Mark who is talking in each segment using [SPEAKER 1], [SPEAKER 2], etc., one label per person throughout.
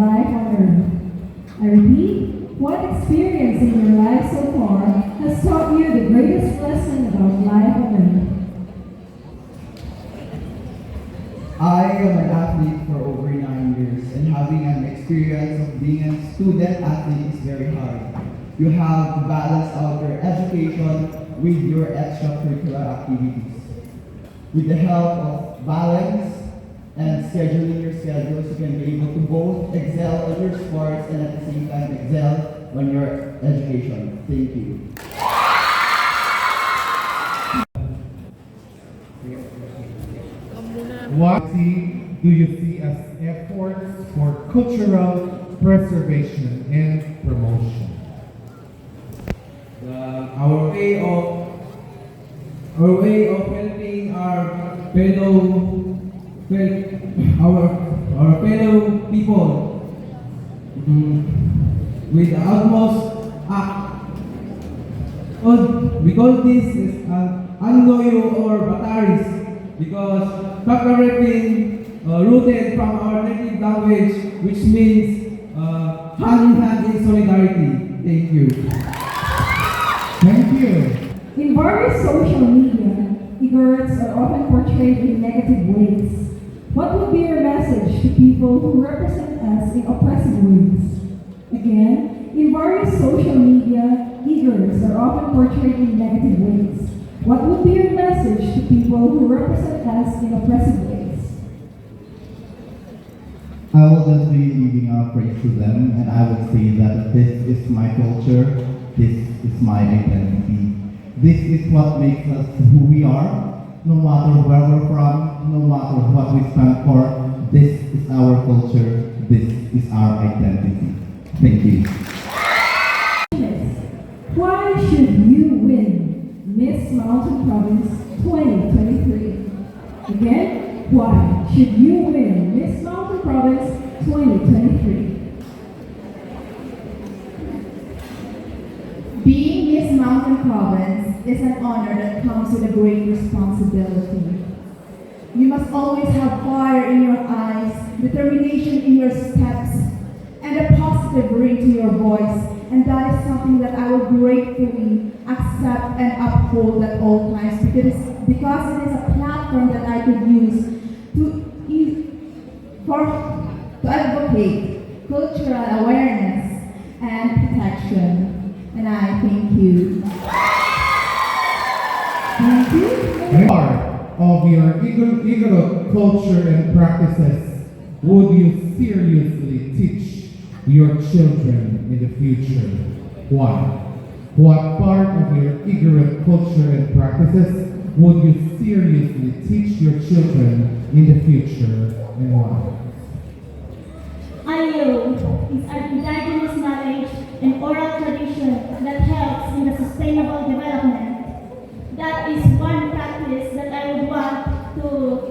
[SPEAKER 1] life on Earth? I repeat, what experience in your life so far has taught you the greatest lesson about life on Earth?
[SPEAKER 2] I am an athlete for over 9 years, and having an experience of being a student athlete is very hard. You have to balance out your education with your extracurricular activities. With the help of balance and scheduling your schedules, you can be able to both excel on your sports and at the same time excel on your education. Thank you.
[SPEAKER 3] What do you see as efforts for cultural preservation and promotion?
[SPEAKER 4] Our way of helping our fellow people with the utmost act. We call this is Angoyo or Bataris because Pakarepin rooted from our native language, which means hand in hand in solidarity. Thank you.
[SPEAKER 3] Thank you.
[SPEAKER 1] In various social media, Igorots are often portrayed in negative ways. What would be your message to people who represent us in oppressive ways? Again, in various social media, Igorots are often portrayed in negative ways. What would be your message to people who represent us in oppressive ways?
[SPEAKER 5] I will just be giving a praise to them, and I would say that this is my culture, this is my identity. This is what makes us who we are, no matter where we're from, no matter what we stand for. This is our culture, this is our identity. Thank you.
[SPEAKER 1] Why should you win Miss Mountain Province 2023? Again, why should you win Miss Mountain Province 2023?
[SPEAKER 6] Being Miss Mountain Province is an honor that comes with a great responsibility. You must always have fire in your eyes, determination in your steps, and a positive ring to your voice. And that is something that I will gratefully accept and uphold at all times because it is a platform that I could use to advocate cultural awareness and protection. And I thank you.
[SPEAKER 1] Thank you.
[SPEAKER 3] Part of your Igorot culture and practices would you seriously teach your children in the future? Why? What part of your Igorot culture and practices would you seriously teach your children in the future, and why?
[SPEAKER 7] Ayaw is an indigenous knowledge and oral tradition that helps in the sustainable development. That is one practice that I would want to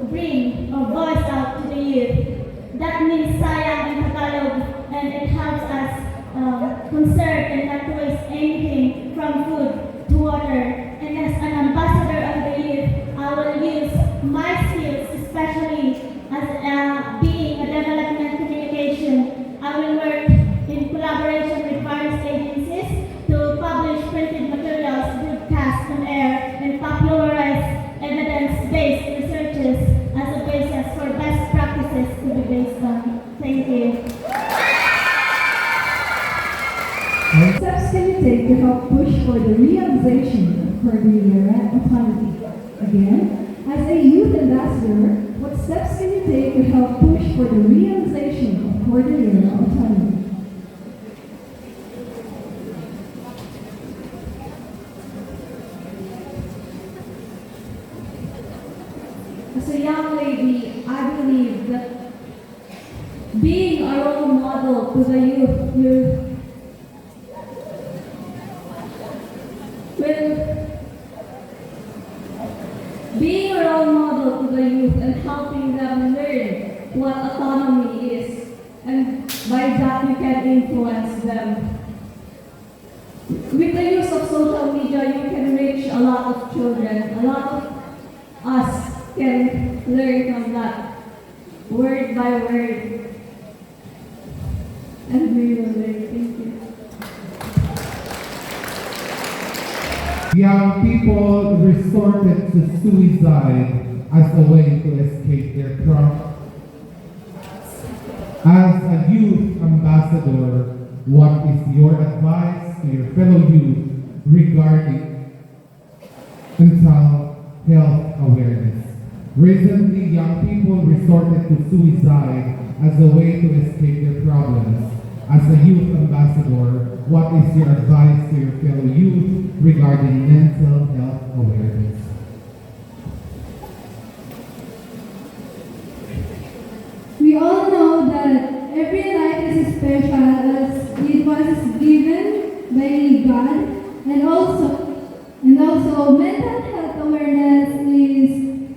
[SPEAKER 7] bring or voice out to the youth. That means sayang in Tagalog, and it helps us conserve and not waste anything from food to water. And as an ambassador of the youth, I will use my skills, especially as being a development communication. I will work in collaboration with various agencies to publish printed materials, broadcast on air, and popularize evidence-based researches as a basis for best practices to be based on. Thank you.
[SPEAKER 1] What steps can you take to help push for the realization of Cordillera autonomy? Again, as a youth ambassador, what steps can you take to help push for the realization of Cordillera autonomy?
[SPEAKER 8] As a young lady, I believe that being a role model to the youth will being a role model to the youth and helping them learn what autonomy is, and by that you can influence them. With the use of social media, you can reach a lot of children. A lot of us can learn from that, word by word. and we will learn. Thank you.
[SPEAKER 3] Young people resorted to suicide as a way to escape their trauma. As a youth ambassador, what is your advice to your fellow youth regarding mental health awareness? Recently, young people resorted to suicide as a way to escape their problems. As a youth ambassador, what is your advice to your fellow youth regarding mental health awareness?
[SPEAKER 9] We all know that every life is special as it was given by God, and also mental health awareness is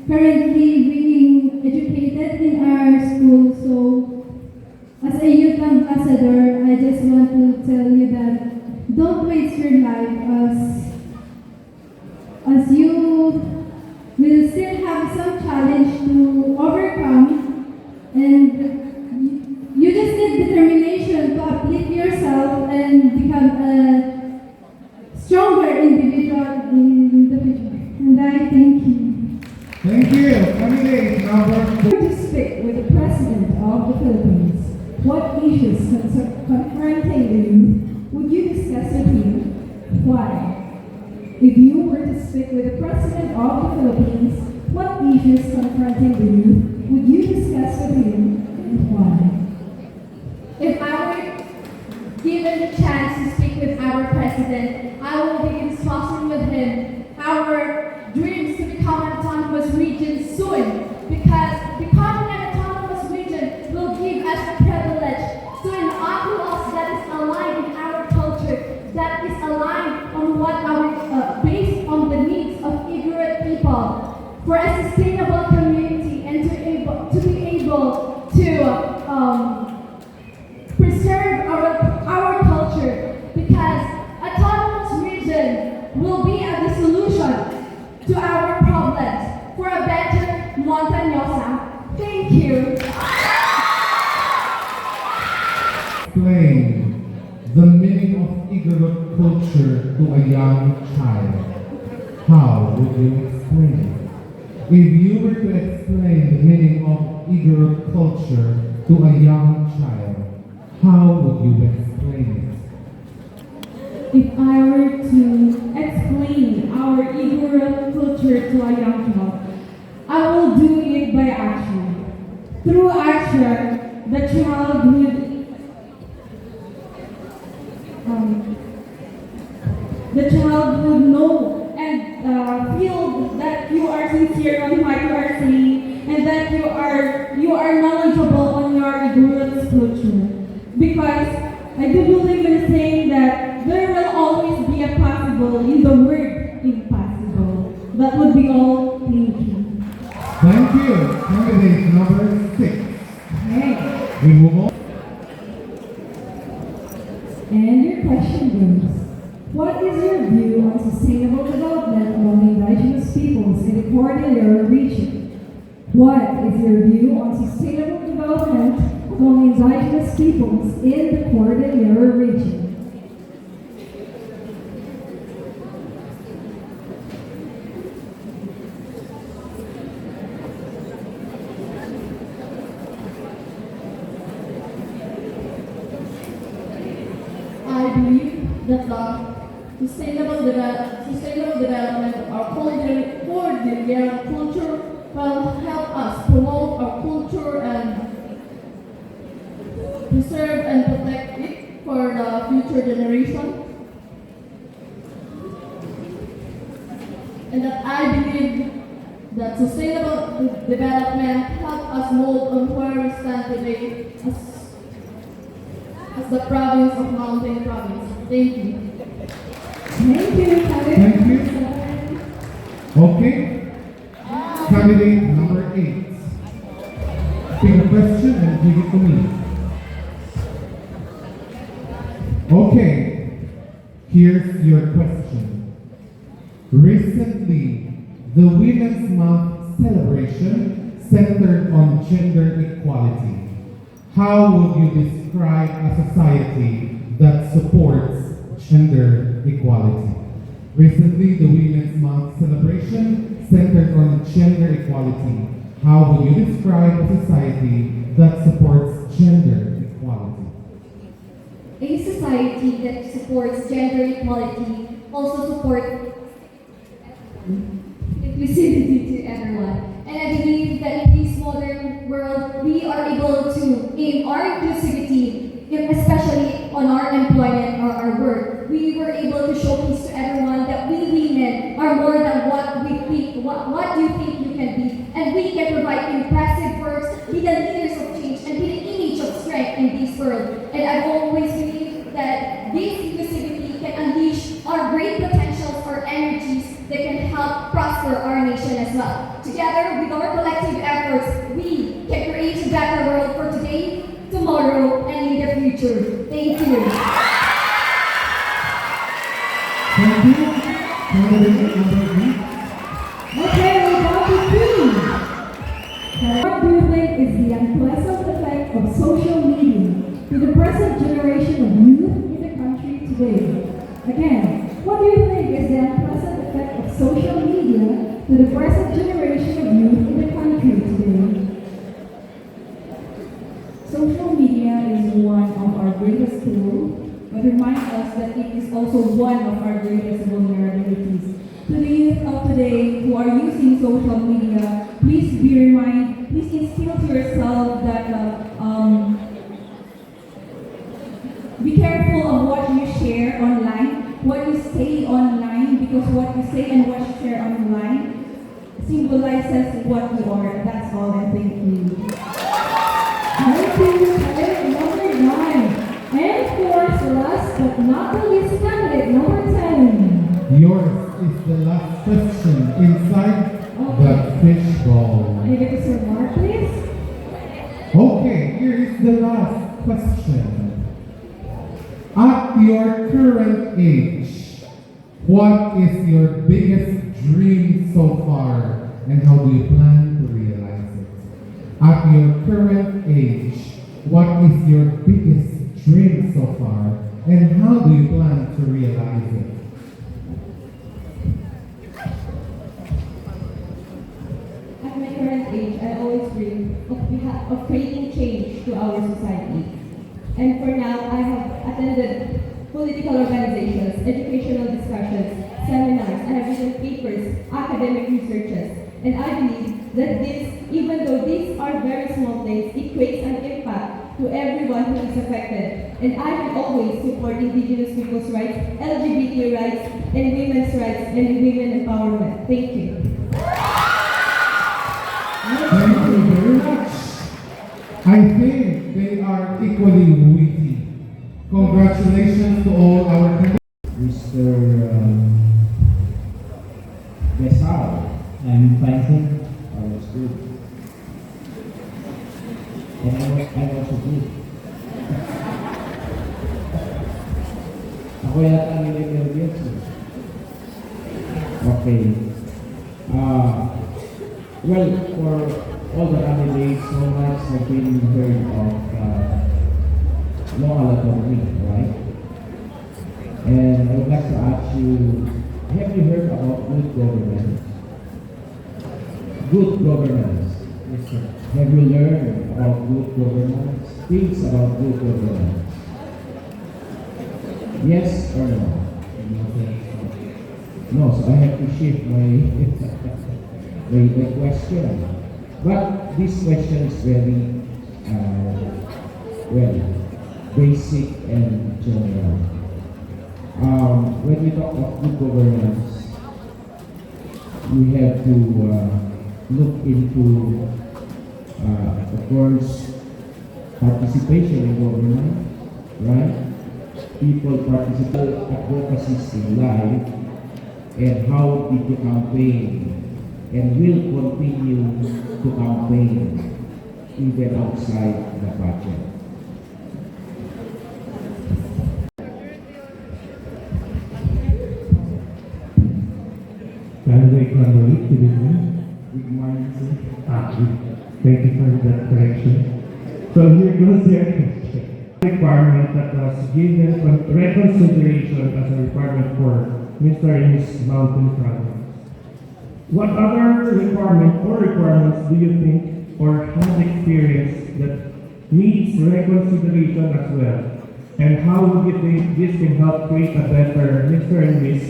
[SPEAKER 9] currently being educated in our school. So as a youth ambassador, I just want to tell you that don't waste your life as you will still have some challenge to overcome, and you just need determination to uplift yourself and become a stronger individual in the future. And I thank you.
[SPEAKER 3] Thank you. Candidate number
[SPEAKER 1] If you were to speak with the President of the Philippines, what issues confronting the youth would you discuss with him? Why? If you were to speak with the President of the Philippines, what issues confronting the youth would you discuss with him and why?
[SPEAKER 6] If I were given the chance to speak with our president, I will be discussing with him our dreams to become an autonomous region soon. Because becoming an autonomous region will give us the privilege to enable us that is aligned in our culture, that is aligned on what based on the needs of Igorot people for a sustainable community and to be able to preserve our culture, because autonomous region will be the solution to our problems for a better Montañosa. Thank you.
[SPEAKER 3] explain the meaning of Igorot culture to a young child, how would you explain it? If you were to explain the meaning of Igorot culture to a young child, how would you explain
[SPEAKER 8] If I were to explain our Igorot culture to a young child, I will do it by action. Through action, the child would know and feel that you are sincere on what you are saying and that you are knowledgeable on your Igorot culture. Because I do believe in saying that there will always be a possible in the word impossible. That would be all. Thank you.
[SPEAKER 3] it? Thank you. Candidate number 6.
[SPEAKER 1] Okay.
[SPEAKER 3] We move on.
[SPEAKER 1] And your question goes, what is your view on sustainable development among indigenous peoples in the Cordillera region? What is your view on sustainable development among indigenous peoples in the Cordillera region?
[SPEAKER 6] I believe that the sustainable development of our Cordillera culture will help us promote our culture and preserve and protect it for the future generation. And that I believe that sustainable development help us mold on where we stand today as the province of Mountain Province. Thank you.
[SPEAKER 1] Thank you,
[SPEAKER 3] Thank you. Okay. Candidate number 8. Take a question and give it to me. Okay. Here's your question. Recently, the Women's Month celebration centered on gender equality. how would you describe a society that supports gender equality? Recently, the Women's Month celebration centered on gender equality. How would you describe a society that supports gender equality?
[SPEAKER 8] A society that supports gender equality also supports inclusivity to everyone. And I believe that in this modern world, we are able to aim our inclusivity, especially on our employment or our work. We were able to showcase to everyone that we women are more than what we think, what you think you can be. And we can provide impressive works, be the leaders of change, and be the image of strength in this world. And I've always believed that this inclusivity can unleash our great potentials or energies that can help prosper our nation as well. Together, with our collective efforts, we can create a better world for today, tomorrow, and in the future. Thank you.
[SPEAKER 3] Thank you. Candidate number 3.
[SPEAKER 1] Okay, we're down to 3. Now, what do you think is the unpleasant effect of social media to the present generation of youth in the country today? Again, what do you think is the unpleasant effect of social media to the present generation of youth in the country today? Social media is one of our greatest tools, but remind us that it is also one of our greatest vulnerabilities. To the youth of today who are using social media, please instill to yourself that be careful of what you share online, what you say online, because what you say and what you share online symbolizes what you are. That's all, and thank you. Thank you, candidate number 9. And of course, last but not the least, candidate number 10.
[SPEAKER 3] Yours is the last question inside the fishbowl.
[SPEAKER 1] Can you give us your mark, please?
[SPEAKER 3] Okay, here is the last question. At your current age, what is your biggest dream so far and how do you plan to realize it? At your current age, what is your biggest dream so far and how do you plan to realize it?
[SPEAKER 8] At my current age, I always dream of creating change to our society. And for now, I have attended political organizations, educational discussions, seminars, I have written papers, academic researches. And I believe that this, even though these are very small things, it creates an impact to everyone who is affected. And I will always support indigenous people's rights, LGBT rights, and women's rights, and women empowerment. Thank you.
[SPEAKER 3] Thank you very much. I think they are equally witty. Congratulations to all our candidates.
[SPEAKER 10] Mr. Besal. I'm fine, sir. I was good. And I'm also good. Ako yata ang nilagyan, sir. Okay. Well, for all the candidates, so much have been heard of law autonomy, right? And I would like to ask you, have you heard about good governance? Good governance.
[SPEAKER 3] Yes, sir.
[SPEAKER 10] Have you learned about good governance? Things about good governance. Yes or no? No, so I have to shift my my question. But this question is very well basic and general. When we talk of good governance, we have to look into, of course, participation in government, right? People participate, advocacies in life, and how did you campaign, and will continue to campaign even outside the budget.
[SPEAKER 3] Candidate number 8, good evening.
[SPEAKER 10] Good morning, sir.
[SPEAKER 3] Thank you for that correction. So
[SPEAKER 11] So here goes your requirement that was given reconsideration as a requirement for Mr. and Miss Mountain Province. What other requirements do you think or have experienced that needs reconsideration as well? And how would you think this can help create a better Mr. and Miss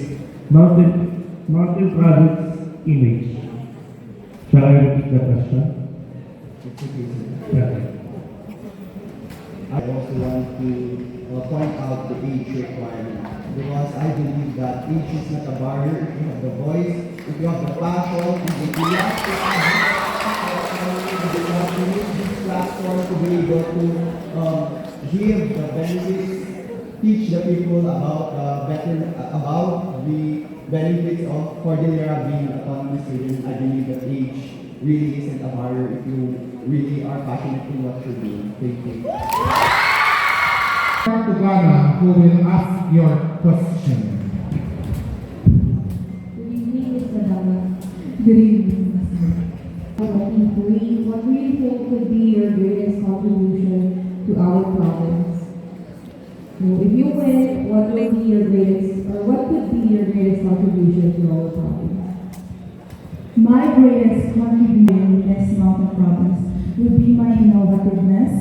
[SPEAKER 11] Mountain Province image? Shall I repeat the question?
[SPEAKER 2] It's okay, sir.
[SPEAKER 11] Yeah.
[SPEAKER 2] I also want to point out the age requirement because I believe that age is not a barrier. If you have the voice, if you have the passion, if you want to use this platform to be able to give the benefits, teach the people about about the benefits of Cordillera being autonomous region. I believe that age really isn't a barrier if you really are passionate in what you're doing. Thank you.
[SPEAKER 3] To Ghana, who will ask your question.
[SPEAKER 8] Good evening, Mr. Dama.
[SPEAKER 1] Good evening.
[SPEAKER 8] What do you think could be your greatest contribution to our province? So if you win, what will be your greatest, or what could be your greatest contribution to our province?
[SPEAKER 1] My greatest contribution in this mountain province would be my innovativeness,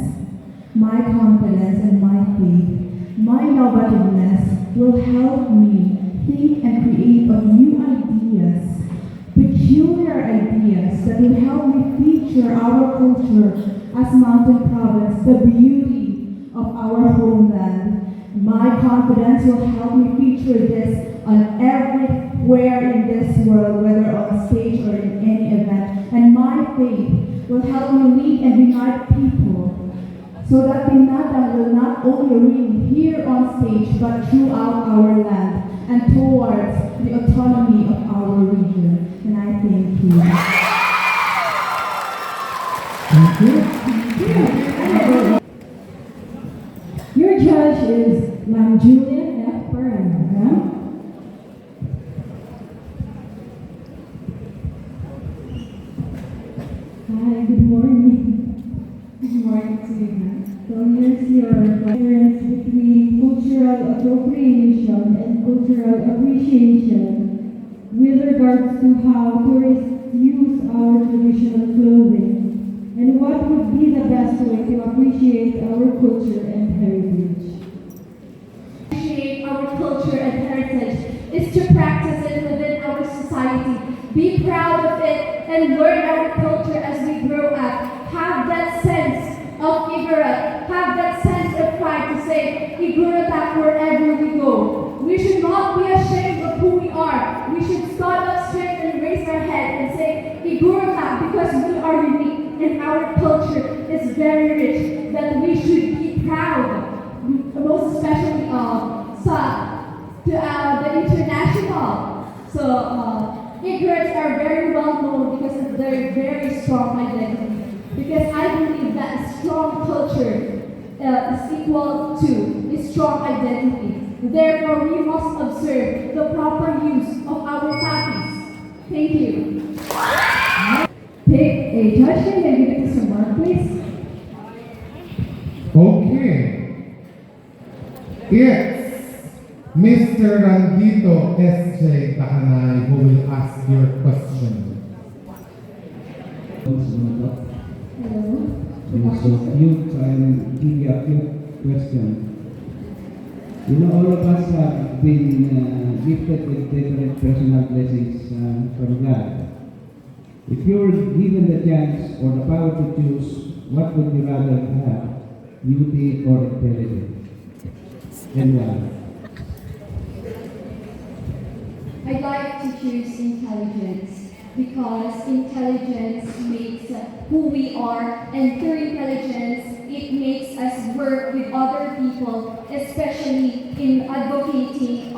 [SPEAKER 1] my confidence, and my faith. My innovativeness will help me think and create of new ideas, peculiar ideas that will help me feature our culture as mountain province, the beauty of our homeland. My confidence will help me feature this on everywhere in this world, whether on stage or in any event. And my faith will help me lead and unite people so that Pinata will not only ring here on stage but throughout our land and towards the autonomy of our region. And I thank you.
[SPEAKER 3] Thank you.
[SPEAKER 1] Your judge is Ma'am Julian F. Pereira.
[SPEAKER 9] Hi, good morning. Good morning to you. So here's your difference between cultural appropriation and cultural appreciation with regards to how tourists use our traditional clothing and what would be the best way to appreciate our culture and heritage.
[SPEAKER 6] Appreciate our culture and heritage is to practice it within our society. Be proud of it and learn our culture as we grow up. Have that sense of Igorot. Have that sense of pride to say Igorot wherever we go. We should not be ashamed of who we are. We should stand up straight and raise our head and say Igorot because we are unique and our culture is very rich. That we should be proud, most especially the international. So Igorots are very well known because of their very strong identity. Because I believe that a strong culture is equal to a strong identity. Therefore, we must observe the proper use of our copies. Thank you.
[SPEAKER 1] Pick a judge name and give it to Sir Mark, please.
[SPEAKER 3] Okay. It's Mr. Randito S.J. Tahanay who will ask your question.
[SPEAKER 9] Hello.
[SPEAKER 10] You're so cute, so I'm giving you a cute question. You know, all of us have been gifted with different personal blessings from God. If you were given the chance or the power to choose, what would you rather have, beauty or intelligence? And why?
[SPEAKER 6] I'd like to choose intelligence because intelligence makes who we are, and through intelligence, it makes us work with other people, especially in advocating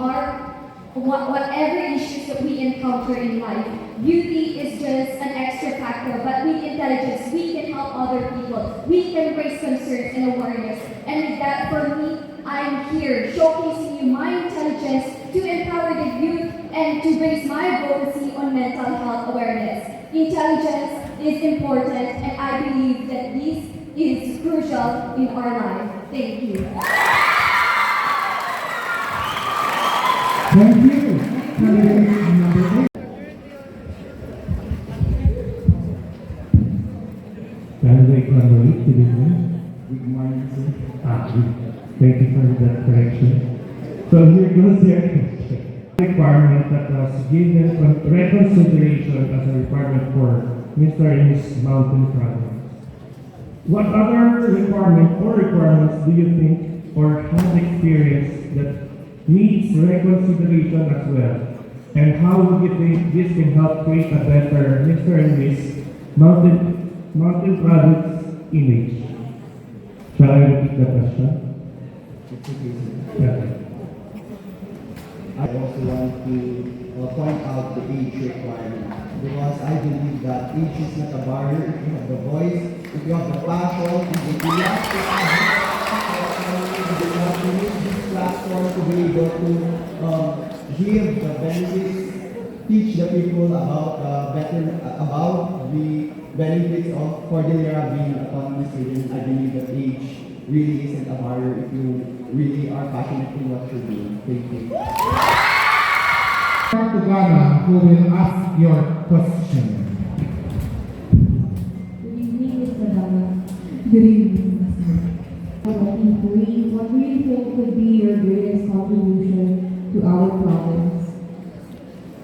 [SPEAKER 6] whatever issues that we encounter in life. Beauty is just an extra factor, but with intelligence, we can help other people. We can raise concerns and awareness. And with that, for me, I'm here showcasing you my intelligence to empower the youth and to raise my advocacy on mental health awareness. Intelligence is important, and I believe that this
[SPEAKER 8] is crucial in our life. Thank you.
[SPEAKER 3] Thank you. Candidate number 8.
[SPEAKER 11] Candidate number 8, good evening.
[SPEAKER 2] Good morning, sir.
[SPEAKER 11] Thank you for that correction. So here goes your question. Requirement that was given reconsideration as a requirement for Mr. and Ms. Mountain Province. What other requirements do you think or have experienced that needs reconsideration as well? And how would you think this can help create a better Mr. and Ms. Mountain Province image? Shall I repeat the question?
[SPEAKER 2] It's okay, sir.
[SPEAKER 11] Yeah.
[SPEAKER 2] I also want to point out the age requirement because I believe that age is not a barrier. If you have the voice, if you have the passion, if you have to use this platform to be able to give the benefits, teach the people about about the benefits of Cordillera being a autonomous region. I believe that age really isn't a barrier if you really are passionate in what you're doing. Thank you.
[SPEAKER 3] To Ghana, who will ask your question.
[SPEAKER 8] Good evening, Mr. Dama.
[SPEAKER 1] Good evening,
[SPEAKER 8] What do you think would be your greatest contribution to our province?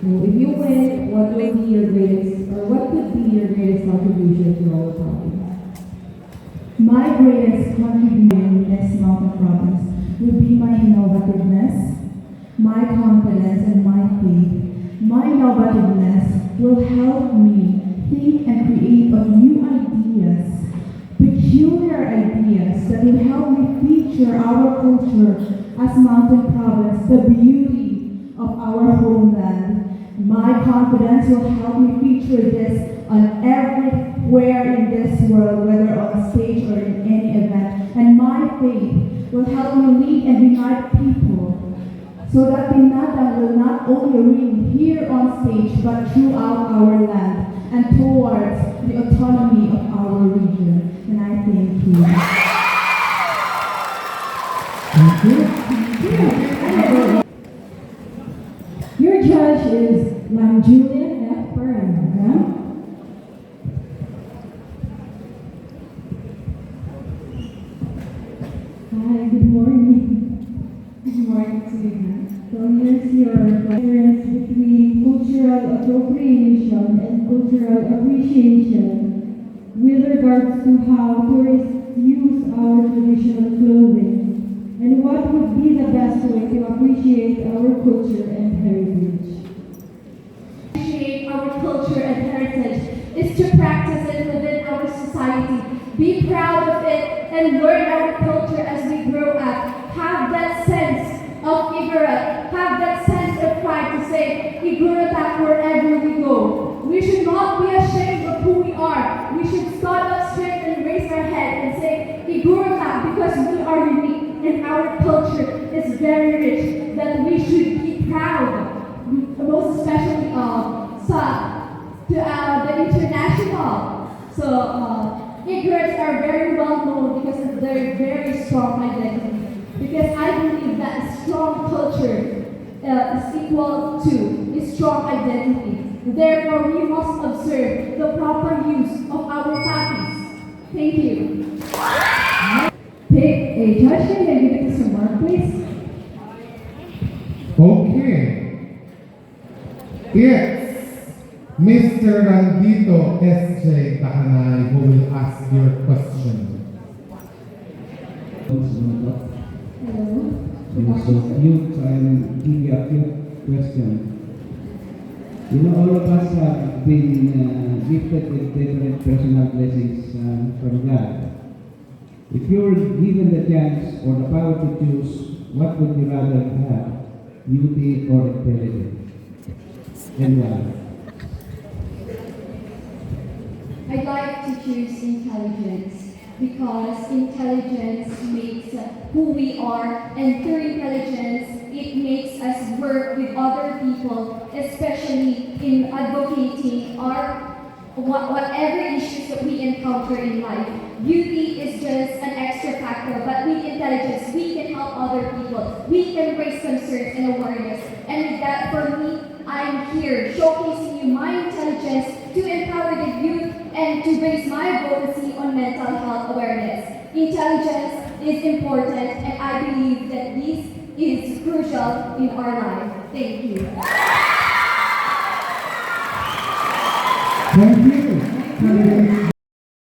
[SPEAKER 8] If you win, what will be your greatest, or what could be your greatest contribution to our province?
[SPEAKER 1] My greatest contribution in this mountain province would be my innovativeness, my confidence, and my faith. My innovativeness will help me think and create of new ideas, peculiar ideas that will help me feature our culture as mountain province, the beauty of our homeland. My confidence will help me feature this on everywhere in this world, whether on a stage or in any event. And my faith will help me lead and unite people so that Pinada will not only ring here on stage but throughout our land and towards the autonomy of our region. And I thank you.
[SPEAKER 3] Thank you.
[SPEAKER 1] Your judge is Ma'am Julian F. Byrne. Ma'am?
[SPEAKER 9] Hi, good morning. Good morning to you. So here's your difference between cultural appropriation and cultural appreciation with regards to how tourists use our traditional clothing, and what would be the best way to appreciate our culture and heritage.
[SPEAKER 6] Appreciate our culture and heritage is to practice it within our society. Be proud of it and learn our culture as we grow up. Have that sense of Igorot. Have that sense of pride to say Igorotak wherever we go. We should not be ashamed of who we are. We should stand up straight and raise our head and say Igorotak because we are unique and our culture is very rich, that we should be proud, most especially the international. So Igorots are very well known because of their very strong identity. Because I believe that a strong culture is equal to a strong identity. Therefore, we must observe the proper use of our tapis. Thank you.
[SPEAKER 1] Pick a judge and give it to some mark, please.
[SPEAKER 3] Okay. It's Mr. Randito S.J. Tahanay who will ask your question.
[SPEAKER 8] Hello.
[SPEAKER 10] You're so cute and give you a cute question. You know, all of us have been gifted with different personal blessings from God. If you were given the chance or the power to choose, what would you rather have, beauty or intelligence? And why?
[SPEAKER 6] I'd like to choose intelligence because intelligence makes who we are, and through intelligence, it makes us work with other people, especially in advocating our whatever issues that we encounter in life.
[SPEAKER 12] beauty is just an extra factor, but with intelligence, we can help other people. We can raise concerns and awareness. And with that, for me, I'm here showcasing you my intelligence to empower the youth and to raise my advocacy on mental health awareness. Intelligence is important, and I believe that this is crucial in our life. Thank you.
[SPEAKER 3] Thank you.